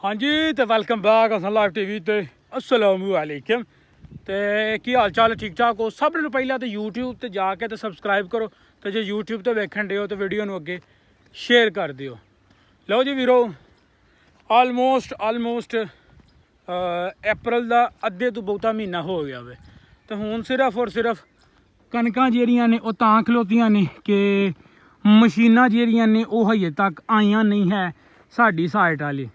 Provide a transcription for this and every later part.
हाँ जी तो welcome back us live TV ते अस्सलाम वालेकुम। ते की हाल चाल ठीक ठाक हो? सब ने पहला तो यूट्यूब ते जाके तो सबसक्राइब करो, तो जो यूट्यूब ते वेखन दे हो तो वीडियो नू अगे शेयर कर दियो। लो जी वीरो, आलमोस्ट अप्रैल का अद्धे तो बहुता महीना हो गया वे, तो हुण सिर्फ और सिर्फ कणकां जेहड़ियां ने वो तां खलोतियां ने कि मशीनां जेहड़ियां ने वो हजे तक आईयां नहीं है साडी साइड वाली।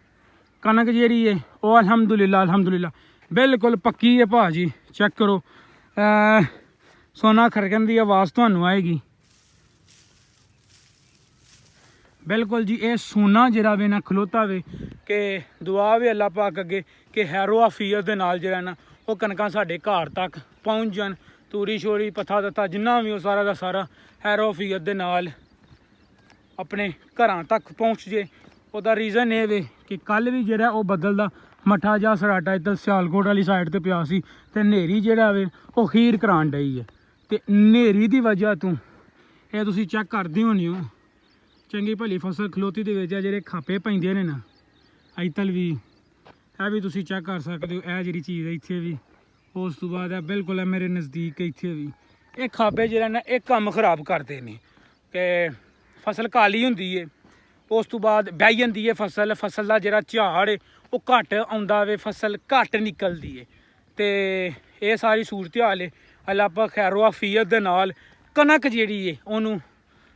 कनक जी है वो अल्हम्दुलिल्लाह बिल्कुल पक्की है भाजी। चेक करो, सोना खड़कन की आवाज़ तो आएगी बिल्कुल जी। ये सोना जरा वे ना खलोता वे कि दुआ वे अल्लाह पाक अगे कि हैरो आफियत के नाल जरा ना वो कनकां साडे घर तक पहुँच जान। तूरी शोरी पत्था दत्ता जिन्ना भी वो सारा का सारा हैरो आफियत के नाल अपने घर तक पहुँच जे। ਉਹਦਾ रीज़न ये वे कि कल भी ਜਿਹੜਾ ਉਹ ਬੱਦਲ ਦਾ ਮੱਠਾ ਜਿਹਾ ਸਰਾਟਾ ਇੱਧਰ ਸਿਆਲਕੋਟ ਵਾਲੀ ਸਾਈਡ ਤੇ ਪਿਆ ਸੀ ਤੇ ਹਨੇਰੀ ਜਿਹੜਾ ਵੇ ਉਹ ਖੀਰ ਕਰਾਉਣ ਡਈ ਹੈ। ਤੇ ਹਨੇਰੀ ਦੀ ਵਜ੍ਹਾ ਤੋਂ ਇਹ ਤੁਸੀਂ ਚੈੱਕ ਕਰਦੇ ਹੋਣੇ ਹੋ ਚੰਗੀ ਭਲੀ ਫਸਲ ਖਲੋਤੀ ਦੇ ਵਿੱਚ ਜਿਹੜੇ ਖਾਪੇ ਪੈਂਦੇ ਨੇ ਨਾ ਇੱਧਰ ਵੀ ਇਹ ਵੀ ਤੁਸੀਂ ਚੈੱਕ ਕਰ ਸਕਦੇ ਹੋ। ਇਹ ਜਿਹੜੀ ਚੀਜ਼ ਹੈ ਇੱਥੇ ਵੀ, ਉਸ ਤੋਂ ਬਾਅਦ ਇਹ ਬਿਲਕੁਲ ਹੈ ਮੇਰੇ ਨਜ਼ਦੀਕ ਇੱਥੇ ਵੀ ਇਹ ਖਾਪੇ ਜਿਹੜਾ ਨਾ ਇਹ ਕੰਮ ਖਰਾਬ ਕਰਦੇ ਨੇ ਕਿ ਫਸਲ ਕਾਲੀ ਹੁੰਦੀ ਹੈ। उस तो बाद बह जाती है फसल का जोड़ा झाड़ है वो घट आता वे, फसल घट निकलती है। तो ये सारी सूरत हाल है। अल्लाह पाक खैरो आफियत दे नाल कनक जी है उन्होंने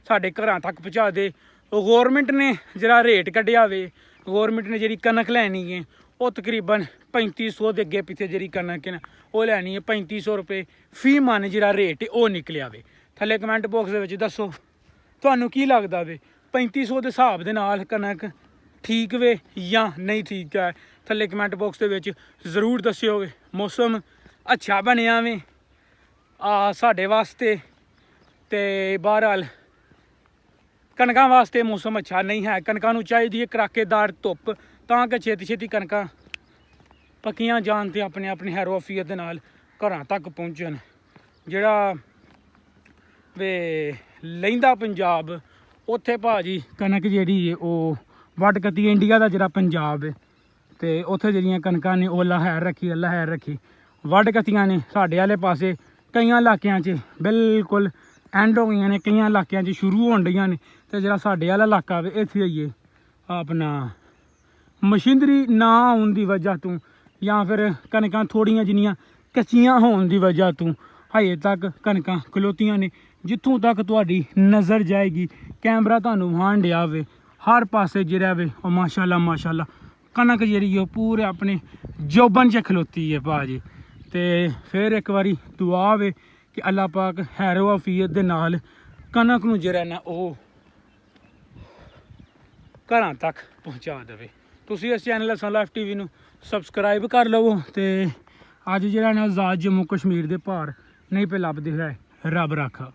साढ़े घर तक पहुँचा दे। गौरमेंट ने जरा रेट कढ़िया वे, गौरमेंट ने जी कनक लैनी है वो तकरीबन 3500 के अगे पिछे जी कनक है वो लैनी है 3500 रुपये फी मन जरा रेट है वो निकलिया वे। थले कमेंट बॉक्स के दसो तुहानू की लगता वे 3500 के हिसाब के नाल कनक ठीक वे या नहीं ठीक है? थले कमेंट बॉक्स के जरूर दस्यो वे। मौसम अच्छा बनया वे साढ़े वास्ते, तो बहरहाल कणकां वास्ते मौसम अच्छा नहीं है। कणकां नूं चाहिदी है कड़ाकेदार धुप्प तां कि छेती छेती कणकां पक्कियां जान ते अपने अपने हैरो आफियत दे नाल घरां तक पहुँचन। जिहड़ा वे लहिंदा पंजाब उत्थे भाजी कनक जी है वो वट कती इंडिया का जरा पंजाब है तो उत्थे जड़ियाँ कनकां ने वो लहर रखी वट कतियां ने साढ़े वाले पासे कई इलाकों च बिल्कुल एंड हो गई ने, कई इलाकों च शुरू होन डईयां ने। तो जरा साढ़े वाला इलाका वे इत्थे आइए अपना मशीनरी ना आने की वजह तो या फिर कनकां थोड़ियां जिन्नियां कच्चियां होने की वजह तो हजे तक कनकां खलोतियां ने। जितों तक तुहाडी नज़र जाएगी कैमरा तुहानू विखाण दिया वे हर पासे जिहड़ा वे और माशाअल्लाह कनक जी पूरे अपने जोबन च खलोती है भाजी। तो फिर एक बारी दुआ वे कि अल्लाह पाक हैरो आफियत दे नाल कनक नू जिहड़ा ना वो घरां तक पहुँचा देवे। तुसीं इस चैनल सन लाइव टीवी नू सबसक्राइब कर लवो। तो अज जिहड़ा ना आज़ाद जम्मू कश्मीर दे भार नहीं पे लभदे है। रब रखा।